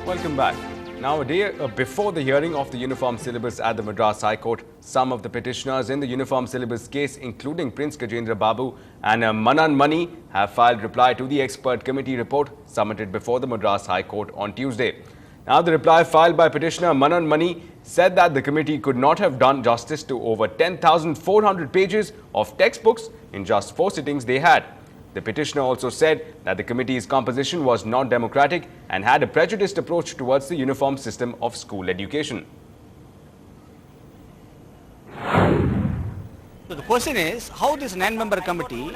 Welcome back. Now, a day before the hearing of the uniform syllabus at the Madras High Court, some of the petitioners in the uniform syllabus case, including Prince Gajendra Babu and Manan Mani, have filed reply to the expert committee report submitted before the Madras High Court on Tuesday. Now, the reply filed by petitioner Manan Mani said that the committee could not have done justice to over 10,400 pages of textbooks in just 4 sittings they had. The petitioner also said that the committee's composition was not democratic and had a prejudiced approach towards the uniform system of school education. So the question is how this 9-member committee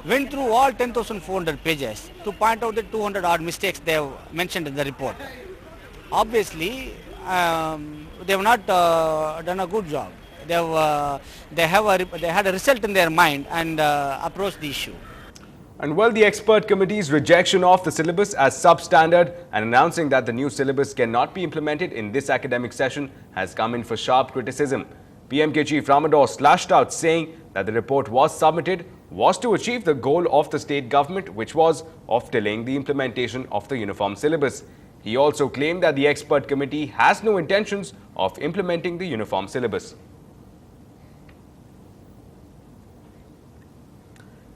went through all 10,400 pages to point out the 200 odd mistakes they have mentioned in the report. Obviously, they have not done a good job. They had a result in their mind and approached the issue. And well, the expert committee's rejection of the syllabus as substandard and announcing that the new syllabus cannot be implemented in this academic session has come in for sharp criticism. PMK Chief Ramador slashed out, saying that the report was submitted was to achieve the goal of the state government, which was of delaying the implementation of the uniform syllabus. He also claimed that the expert committee has no intentions of implementing the uniform syllabus.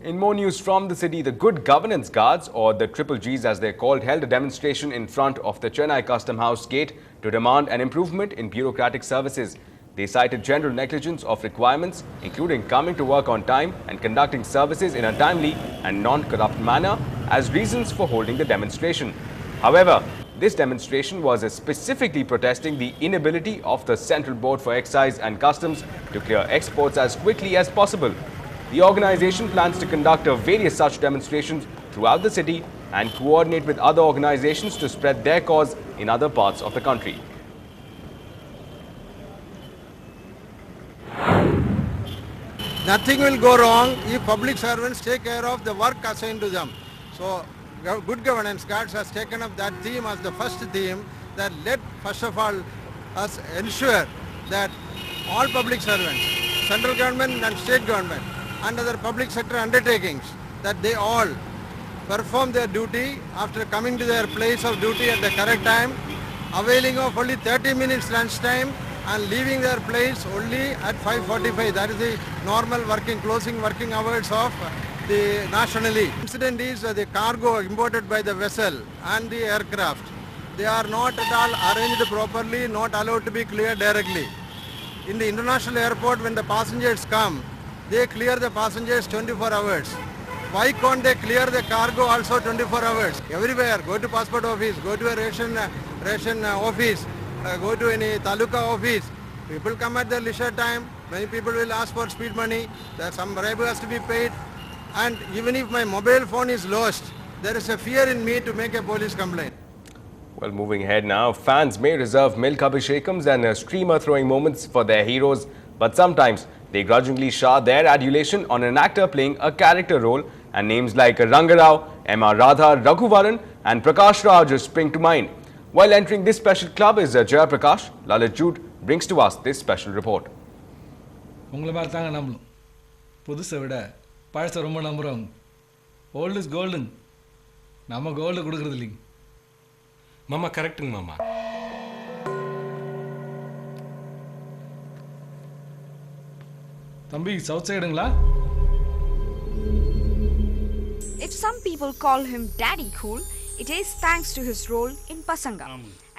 In more news from the city, the Good Governance Guards, or the Triple Gs as they're called, held a demonstration in front of the Chennai Custom House gate to demand an improvement in bureaucratic services. They cited general negligence of requirements, including coming to work on time and conducting services in a timely and non-corrupt manner, as reasons for holding the demonstration. However, this demonstration was specifically protesting the inability of the Central Board for Excise and Customs to clear exports as quickly as possible. The organization plans to conduct various such demonstrations throughout the city and coordinate with other organizations to spread their cause in other parts of the country. Nothing will go wrong if public servants take care of the work assigned to them. So, Good Governance Guards has taken up that theme as the first theme, that let first of all us ensure that all public servants, central government and state government, and other public sector undertakings, that they all perform their duty after coming to their place of duty at the correct time, availing of only 30 minutes lunch time and leaving their place only at 5:45. That is the normal closing working hours of the nationally. Incident is the cargo imported by the vessel and the aircraft. They are not at all arranged properly, not allowed to be cleared directly. In the international airport, when the passengers come, they clear the passengers 24 hours. Why can't they clear the cargo also 24 hours? Everywhere, go to passport office, go to a ration office, go to any taluka office. People come at their leisure time. Many people will ask for speed money. There's some bribe has to be paid. And even if my mobile phone is lost, there is a fear in me to make a police complaint. Well, moving ahead now, fans may reserve milk abhishekams and streamer throwing moments for their heroes, but sometimes they grudgingly shower their adulation on an actor playing a character role, and names like Rangarao, M.R. Radha, Raghuvaran and Prakash Raj spring to mind. While entering this special club is Jaya Prakash, Lalit Jude brings to us this special report. Old is golden. Nama gold kudukradilling. Mama correcting mama. Thambi, south side ngla? If some people call him Daddy Cool, it is thanks to his role in Pasanga.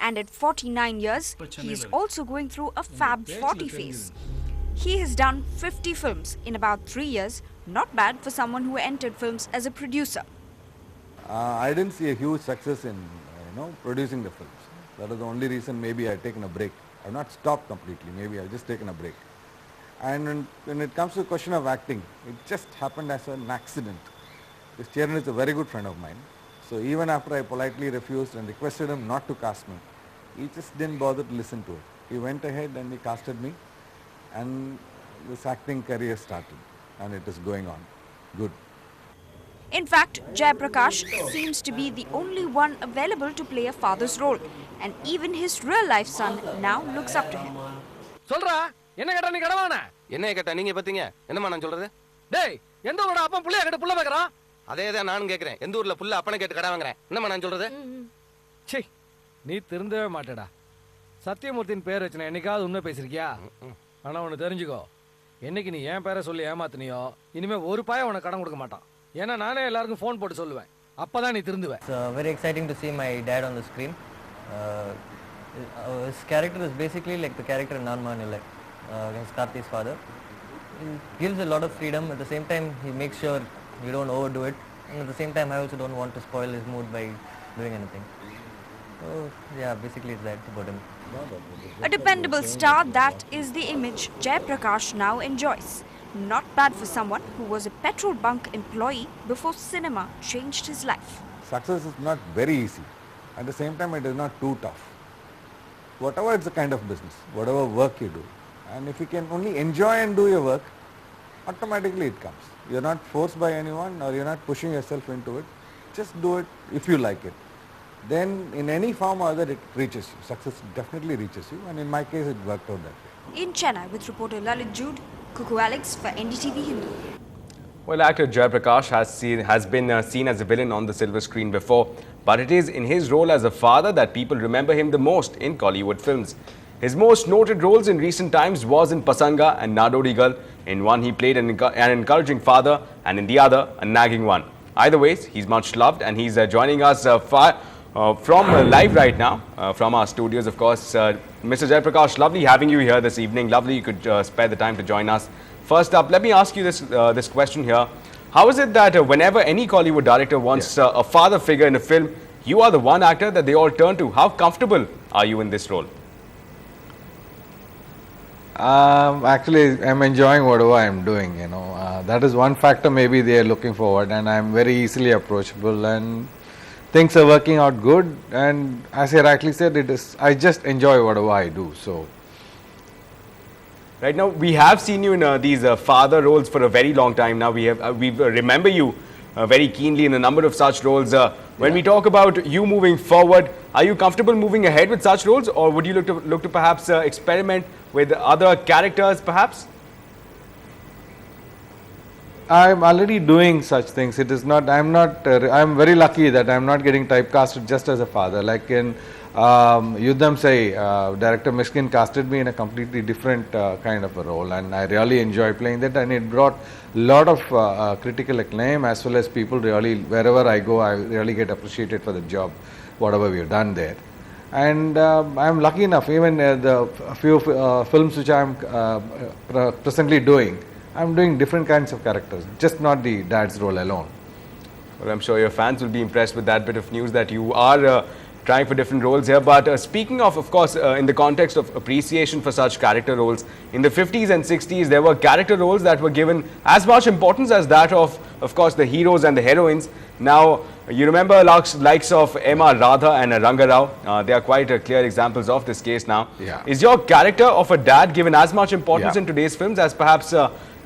And at 49 years, he is also going through a Fab 40 phase. He has done 50 films in about 3 years, not bad for someone who entered films as a producer. I didn't see a huge success in producing the films. That is the only reason maybe I've taken a break. I've not stopped completely, maybe I've just taken a break. And when it comes to the question of acting, it just happened as an accident. This chairman is a very good friend of mine. So even after I politely refused and requested him not to cast me, he just didn't bother to listen to it. He went ahead and he casted me, and this acting career started, and it is going on. Good. In fact, Jaya Prakash seems to be the only one available to play a father's role, and even his real-life son now looks up to him. Solra, enna ketta nee kadavana? Enna ketta neenga pathinga? Enna naan solradhu? Dey, endha oda appan pulla ketta pulla vekaran? Adhe naanum kekkuren. Endha oorla pulla appana kettu kada vaangren. Enna naan solradhu? Chhi, நீ திருந்தவே மாட்டேடா. சத்தியமூர்த்தின் பேர் வச்சு நான் என்னைக்காவது உண்மை பேசியிருக்கியா? ஆனால் ஒன்று தெரிஞ்சுக்கோ, என்னைக்கு நீ என் பேரை சொல்லி ஏமாத்தினியோ இனிமேல் ஒரு பாய உனக்கு கடன் கொடுக்க மாட்டான். ஏன்னா நானே எல்லாருக்கும் ஃபோன் போட்டு சொல்லுவேன். அப்போ தான் நீ திருந்துவேன். It's very exciting to see my dad on the screen. His character is basically like the character in Nanmanilai, his Karti's father. He gives a lot of freedom. At the same time, he makes sure you don't overdo it. And at the same time, I also don't want to spoil his mood by doing anything. So yeah, basically it's that about him. A dependable star, that is the image Jai Prakash now enjoys. Not bad for someone who was a petrol bunk employee before cinema changed his life. Success is not very easy. At the same time, it is not too tough. Whatever it's a kind of business, whatever work you do, and if you can only enjoy and do your work, automatically it comes. You're not forced by anyone or you're not pushing yourself into it. Just do it if you like it. Then in any form or other it reaches you. Success definitely reaches you, and in my case it worked out that way. In Chennai with reporter Lalit Jude, Cuckoo Alex for NDTV-Hindu. Well, actor Jai Prakash has been seen as a villain on the silver screen before, but it is in his role as a father that people remember him the most in Kollywood films. His most noted roles in recent times was in Pasanga and Nadodigal. In one, he played an encouraging father, and in the other, a nagging one. Either ways, he's much loved, and he's joining us from live right now from our studios, of course. Mr. Jai Prakash, lovely having you here this evening. Lovely you could spare the time to join us. First up, let me ask you this question here. How is it that whenever any Kollywood director wants a father figure in a film, you are the one actor that they all turn to? How comfortable are you in this role? Actually, I'm enjoying whatever I'm doing, that is one factor maybe they are looking forward, and I'm very easily approachable, and things are working out good, and as I rightly said, I just enjoy whatever I do. So right now, we have seen you in these father roles for a very long time now. We remember you very keenly in a number of such roles. When we talk about you moving forward, are you comfortable moving ahead with such roles, or would you look to perhaps experiment with other characters, perhaps? I'm already doing such things. It is not. I'm very lucky that I'm not getting typecasted just as a father. Like in Yuddham Sai, director Miskin casted me in a completely different kind of a role, and I really enjoy playing that, and it brought a lot of critical acclaim, as well as people really, wherever I go, I really get appreciated for the job, whatever we've done there. And I'm lucky enough, even the few films which I'm presently doing, I'm doing different kinds of characters, just not the dad's role alone. Well, I'm sure your fans will be impressed with that bit of news that you are trying for different roles here. But speaking of course, in the context of appreciation for such character roles, in the 50s and 60s, there were character roles that were given as much importance as that of course, the heroes and the heroines. Now, you remember likes of M.R. Radha and Ranga Rao. They are quite clear examples of this case now. Yeah. Is your character of a dad given as much importance in today's films as perhaps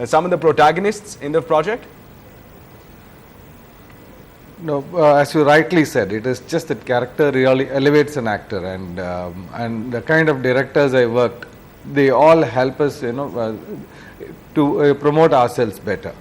some of the protagonists in the project? No, as you rightly said, it is just that character really elevates an actor, and the kind of directors I worked, they all help us, to promote ourselves better.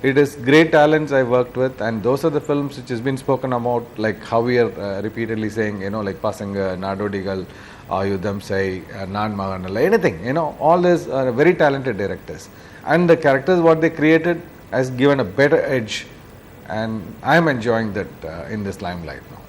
It is great talents I worked with, and those are the films which has been spoken about, like how we are repeatedly saying, like Pasanga, Nadodigal, Yuddham Sai, Nan Maganala, anything, all these are very talented directors, and the characters what they created has given a better edge, and I'm enjoying that in this limelight now.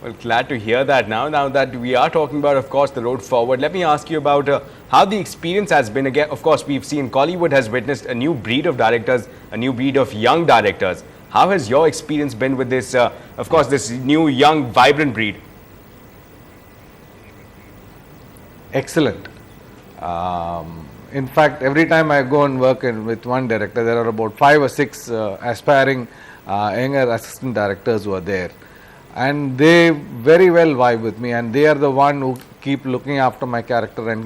Well, glad to hear that now that we are talking about, of course, the road forward. Let me ask you about how the experience has been. Again, of course, we've seen Kollywood has witnessed a new breed of directors, a new breed of young directors. How has your experience been with this, of course, this new, young, vibrant breed? Excellent. In fact, every time I go and work with one director, there are about 5 or 6 aspiring younger assistant directors who are there, and they very well vibe with me, and they are the one who keep looking after my character and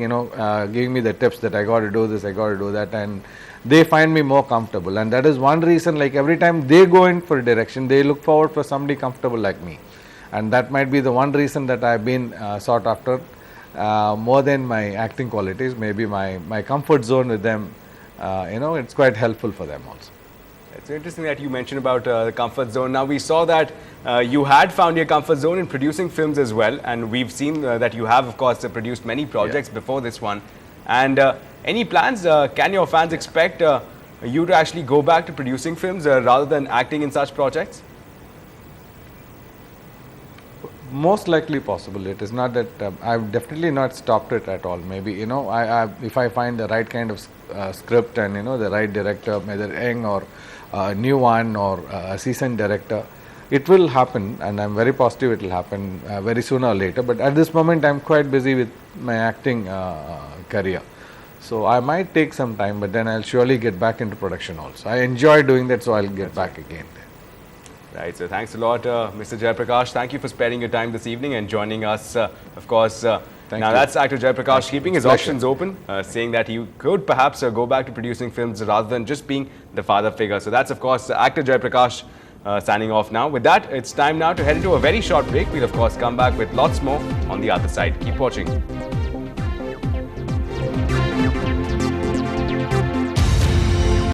giving me the tips that I got to do this, I got to do that, and they find me more comfortable. And that is one reason, like every time they go in for direction, they look forward for somebody comfortable like me, and that might be the one reason that I've been sought after more than my acting qualities. Maybe my comfort zone with them, it's quite helpful for them also. It's interesting that you mentioned about the comfort zone. Now, we saw that you had found your comfort zone in producing films as well, and we've seen that you have, of course, produced many projects before this one. And any plans? Can your fans expect you to actually go back to producing films rather than acting in such projects? Most likely possible. It is not that I've definitely not stopped it at all. Maybe, you know, if I find the right kind of script and, you know, the right director, whether young or new one or a seasoned director, it will happen, and I'm very positive it will happen very sooner or later. But at this moment, I'm quite busy with my acting career. So I might take some time, but then I'll surely get back into production also. I enjoy doing that, so I'll get back again. Right, so thanks a lot, Mr. Jayaprakash. Thank you for sparing your time this evening and joining us, of course. Now, that's actor Jayaprakash keeping his options open, saying that he could perhaps go back to producing films rather than just being the father figure. So that's, of course, actor Jayaprakash signing off now. With that, it's time now to head into a very short break. We'll, of course, come back with lots more on the other side. Keep watching.